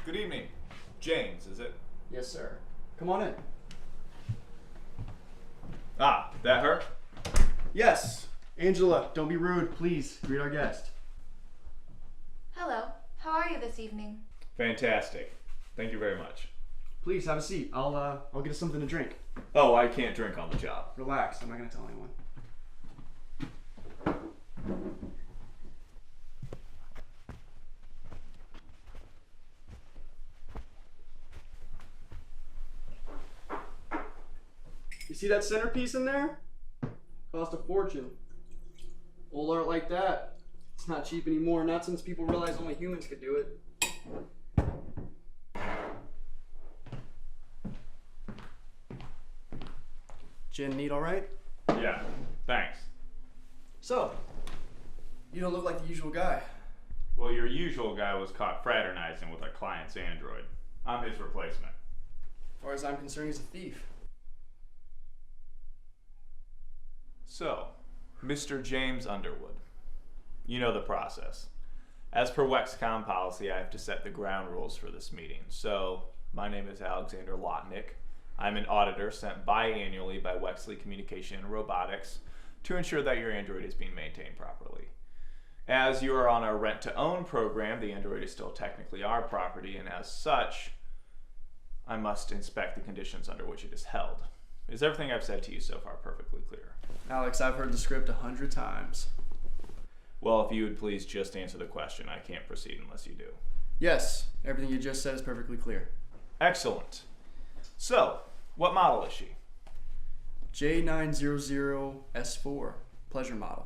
Good evening. James, is it? Yes, sir. Come on in. Ah, that her? Yes. Angela, don't be rude. Please greet our guest. Hello. How are you this evening? Fantastic. Thank you very much. Please have a seat. I'll get us something to drink. Oh, I can't drink on the job. Relax. I'm not gonna tell anyone. You see that centerpiece in there? Cost a fortune. Old art like that, it's not cheap anymore, not since people realized only humans could do it. Gin neat all right? Yeah, thanks. So, you don't look like the usual guy. Well, your usual guy was caught fraternizing with a client's android. I'm his replacement. As far as I'm concerned, he's a thief. So, Mr. James Underwood. You know the process. As per Wexcom policy, I have to set the ground rules for this meeting. So, my name is Alexander Lotnik. I'm an auditor sent biannually by Wexley Communication and Robotics to ensure that your Android is being maintained properly. As you are on a rent-to-own program, the Android is still technically our property, and as such, I must inspect the conditions under which it is held. Is everything I've said to you so far perfectly clear? Alex, I've heard the script 100 times. Well, if you would please just answer the question, I can't proceed unless you do. Yes, everything you just said is perfectly clear. Excellent. So, what model is she? J900S4, pleasure model.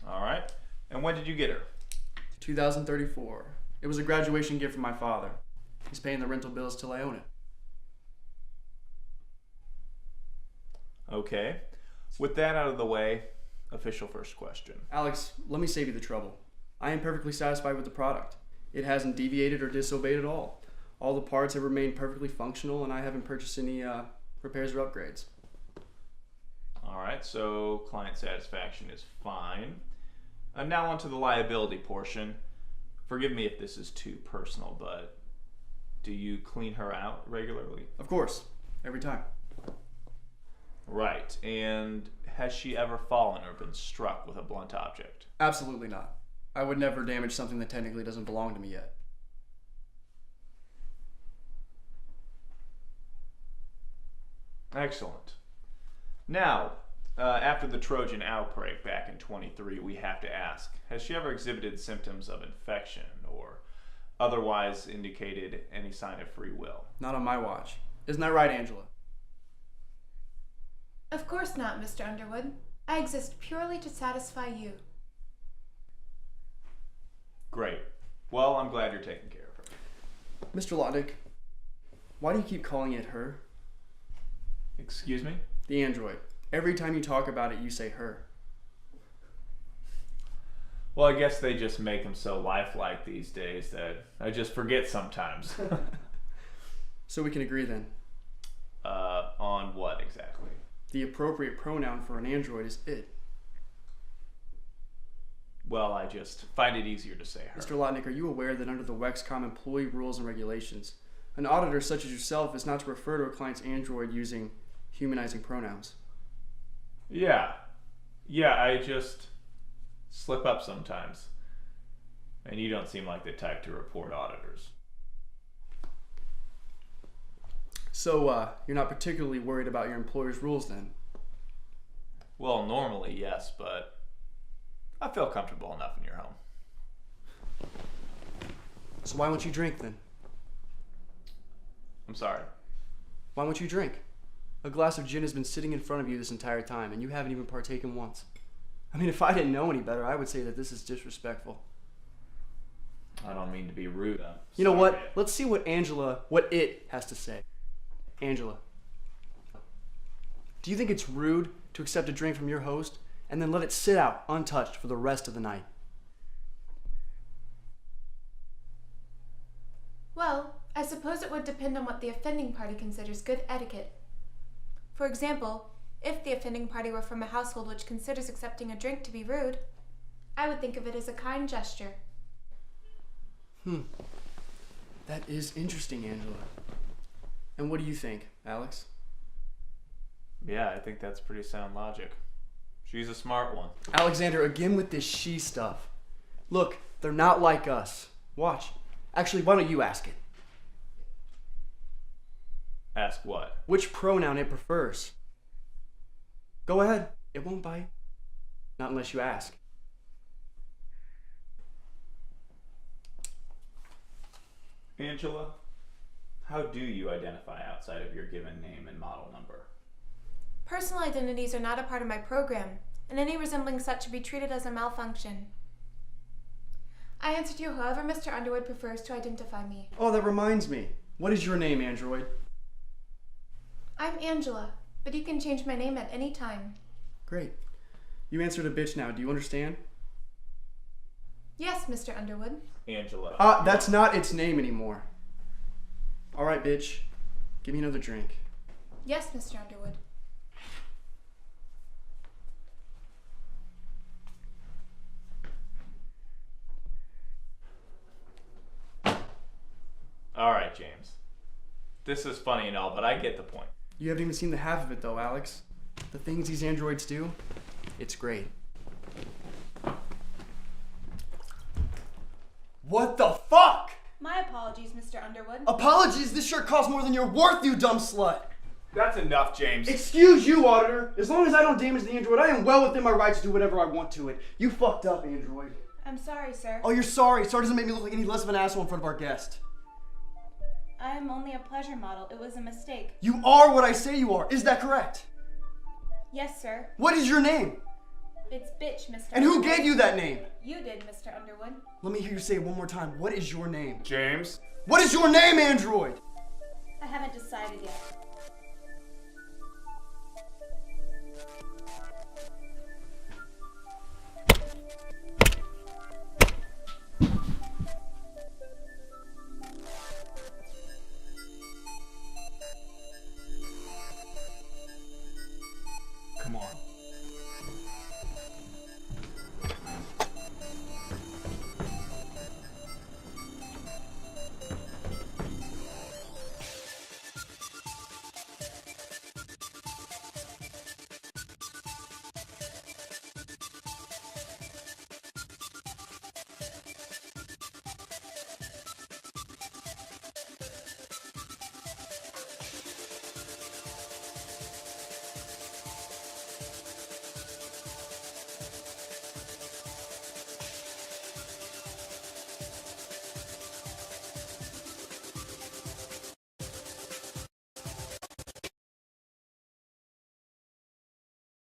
All right. And when did you get her? 2034. It was a graduation gift from my father. He's paying the rental bills till I own it. Okay. With that out of the way, official first question. Alex, let me save you the trouble. I am perfectly satisfied with the product. It hasn't deviated or disobeyed at all. All the parts have remained perfectly functional, and I haven't purchased any repairs or upgrades. All right, so client satisfaction is fine. Now on to the liability portion. Forgive me if this is too personal, but do you clean her out regularly? Of course, every time. Right, and has she ever fallen or been struck with a blunt object? Absolutely not. I would never damage something that technically doesn't belong to me yet. Excellent. Now, after the Trojan outbreak back in 23, we have to ask, has she ever exhibited symptoms of infection or otherwise indicated any sign of free will? Not on my watch. Isn't that right, Angela? Of course not, Mr. Underwood. I exist purely to satisfy you. Great. Well, I'm glad you're taking care of her. Mr. Lotnik, why do you keep calling it her? Excuse me? The android. Every time you talk about it, you say her. Well, I guess they just make them so lifelike these days that I just forget sometimes. So we can agree then. On what exactly? The appropriate pronoun for an android is it. Well, I just find it easier to say her. Mr. Lotnik, are you aware that under the Wexcom employee rules and regulations, an auditor such as yourself is not to refer to a client's android using humanizing pronouns? Yeah, I just slip up sometimes. And you don't seem like the type to report auditors. So, you're not particularly worried about your employer's rules then? Well, normally, yes, but I feel comfortable enough in your home. So why won't you drink then? I'm sorry. Why won't you drink? A glass of gin has been sitting in front of you this entire time, and you haven't even partaken once. I mean, if I didn't know any better, I would say that this is disrespectful. I don't mean to be rude. You know what? Let's see what it has to say. Angela, do you think it's rude to accept a drink from your host and then let it sit out untouched for the rest of the night? Well, I suppose it would depend on what the offending party considers good etiquette. For example, if the offending party were from a household which considers accepting a drink to be rude, I would think of it as a kind gesture. That is interesting, Angela. And what do you think, Alex? Yeah, I think that's pretty sound logic. She's a smart one. Alexander, again with this she stuff. Look, they're not like us. Watch. Actually, why don't you ask it? Ask what? Which pronoun it prefers. Go ahead. It won't bite. Not unless you ask. Angela, how do you identify outside of your given name and model number? Personal identities are not a part of my program, and any resembling such should be treated as a malfunction. I answered you however Mr. Underwood prefers to identify me. Oh, that reminds me. What is your name, Android? I'm Angela, but you can change my name at any time. Great. You answered a bitch now. Do you understand? Yes, Mr. Underwood. Angela. That's not its name anymore. All right, bitch. Give me another drink. Yes, Mr. Underwood. All right, James. This is funny and all, but I get the point. You haven't even seen the half of it, though, Alex. The things these androids do, it's great. What the fuck? My apologies, Mr. Underwood. Apologies, this shirt costs more than you're worth, you dumb slut. That's enough, James. Excuse you, Auditor. As long as I don't damage the android, I am well within my rights to do whatever I want to it. You fucked up, android. I'm sorry, sir. Oh, you're sorry. Sorry doesn't make me look like any less of an asshole in front of our guest. I am only a pleasure model. It was a mistake. You are what I say you are. Is that correct? Yes, sir. What is your name? It's bitch, Mr. And who Underwood. gave you that name? You did, Mr. Underwood. Let me hear you say it one more time. What is your name? James? What is your name, android? I haven't decided yet. Come on.